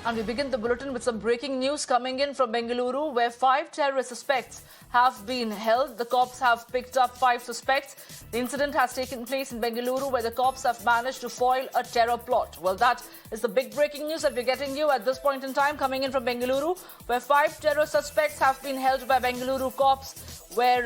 And we begin the bulletin with some breaking news coming in from Bengaluru, where 5 terrorist suspects have been held. The cops have picked up 5 suspects. The incident has taken place in Bengaluru, where the cops have managed to foil a terror plot. Well, that is the big breaking news that we're getting you at this point in time, coming in from Bengaluru, where 5 terror suspects have been held by Bengaluru cops, where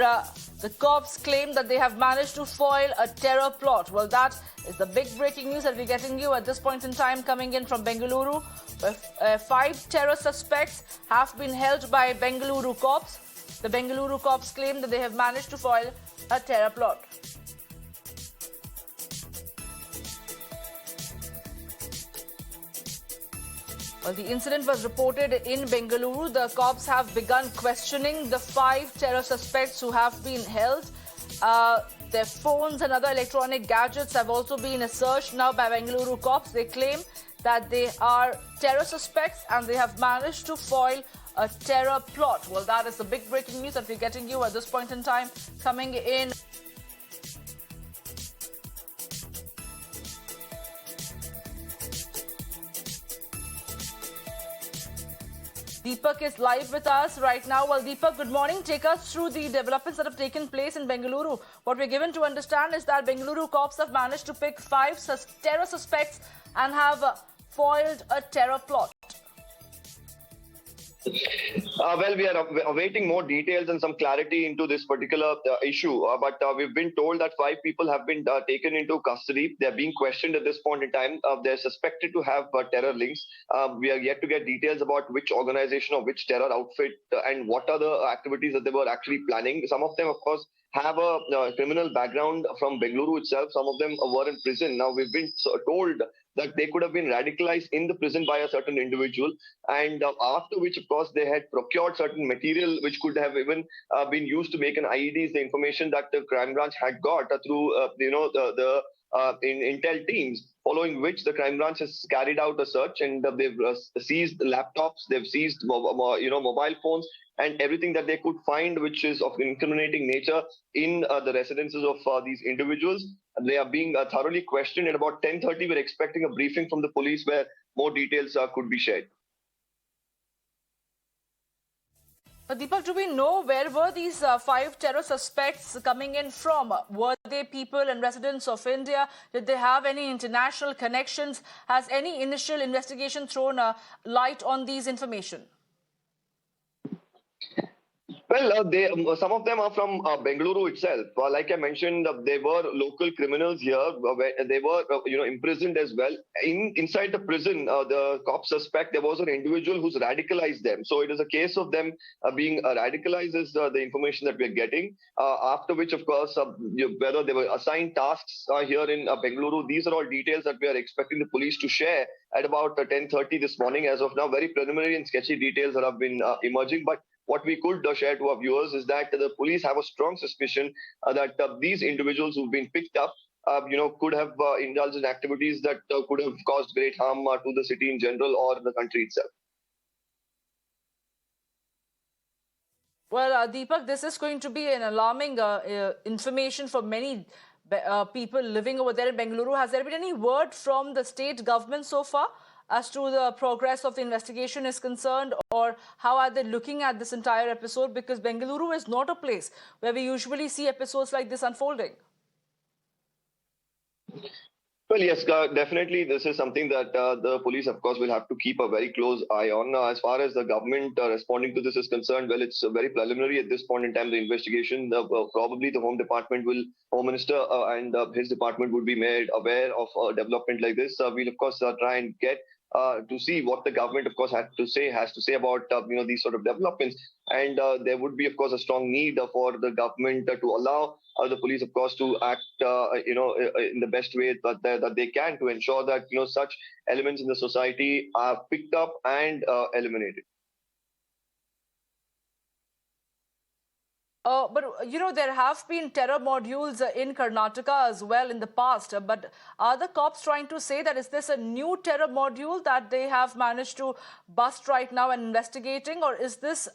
the cops claim that they have managed to foil a terror plot. Well, that is the big breaking news that we're getting you at this point in time, coming in from Bengaluru, where 5 terror suspects have been held by Bengaluru cops. The Bengaluru cops claim that they have managed to foil a terror plot. Well, the incident was reported in Bengaluru. The cops have begun questioning the 5 terror suspects who have been held. Their phones and other electronic gadgets have also been searched now by Bengaluru cops. They claim that they are terror suspects and they have managed to foil a terror plot. Well, that is the big breaking news that we're getting you at this point in time, coming in. Deepak is live with us right now. Well, Deepak, good morning. Take us through the developments that have taken place in Bengaluru. What we're given to understand is that Bengaluru cops have managed to pick 5 terror suspects and have foiled a terror plot. Well, we are awaiting more details and some clarity into this particular issue. But we've been told that 5 people have been taken into custody. They're being questioned at this point in time. They're suspected to have terror links. We are yet to get details about which organization or which terror outfit and what are the activities that they were actually planning. Some of them, of course, have a criminal background from Bengaluru itself. Some of them were in prison. Now, we've been told that they could have been radicalized in the prison by a certain individual, and after which, of course, they had procured certain material which could have even been used to make an IED. The information that the crime branch had got through the intel teams, following which the crime branch has carried out a search, and they've seized laptops, they've seized mobile phones, and everything that they could find which is of incriminating nature in the residences of these individuals. They are being thoroughly questioned. At about 10:30, we're expecting a briefing from the police where more details could be shared. Deepak, do we know where were these 5 terror suspects coming in from? Were they people and residents of India? Did they have any international connections? Has any initial investigation thrown light on these information? Well, some of them are from Bengaluru itself. Like I mentioned, they were local criminals here. They were, imprisoned as well. Inside the prison, the cops suspect there was an individual who's radicalized them. So it is a case of them being radicalized is the information that we're getting. After which, of course, whether they were assigned tasks here in Bengaluru, these are all details that we are expecting the police to share at about 10:30 this morning. As of now, very preliminary and sketchy details that have been emerging. But what we could share to our viewers is that the police have a strong suspicion that these individuals who've been picked up, could have indulged in activities that could have caused great harm to the city in general or the country itself. Well, Deepak, this is going to be an alarming information for many people living over there in Bengaluru. Has there been any word from the state government so far as to the progress of the investigation is concerned, or how are they looking at this entire episode? Because Bengaluru is not a place where we usually see episodes like this unfolding. Well, yes, definitely. This is something that the police, of course, will have to keep a very close eye on. As far as the government responding to this is concerned, well, it's very preliminary at this point in time. The investigation, probably the Home Minister and his department would be made aware of a development like this. We'll, of course, try and get to see what the government, of course, has to say about these sort of developments. And there would be, of course, a strong need for the government to allow the police, of course, to act, in the best way that they can to ensure that such elements in the society are picked up and eliminated. But, there have been terror modules in Karnataka as well in the past. But are the cops trying to say that is this a new terror module that they have managed to bust right now and investigating? Or is this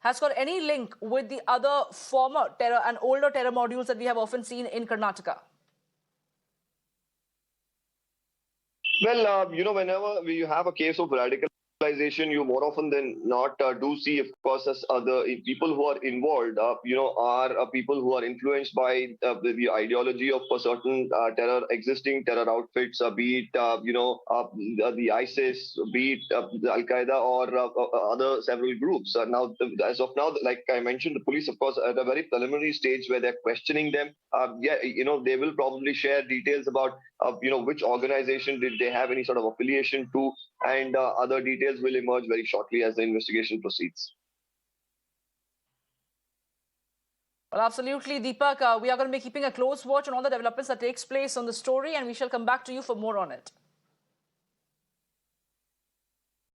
has got any link with the other former terror and older terror modules that we have often seen in Karnataka? Well, whenever you have a case of radical You more often than not do see, of course, as other people who are involved, are people who are influenced by the ideology of a certain existing terror outfits, be it, the ISIS, be it the Al Qaeda, or other several groups. Now, as of now, like I mentioned, the police, of course, at a very preliminary stage where they're questioning them. They will probably share details about, which organization did they have any sort of affiliation to, and other details will emerge very shortly as the investigation proceeds. Well, absolutely, Deepak. We are going to be keeping a close watch on all the developments that takes place on the story, and we shall come back to you for more on it.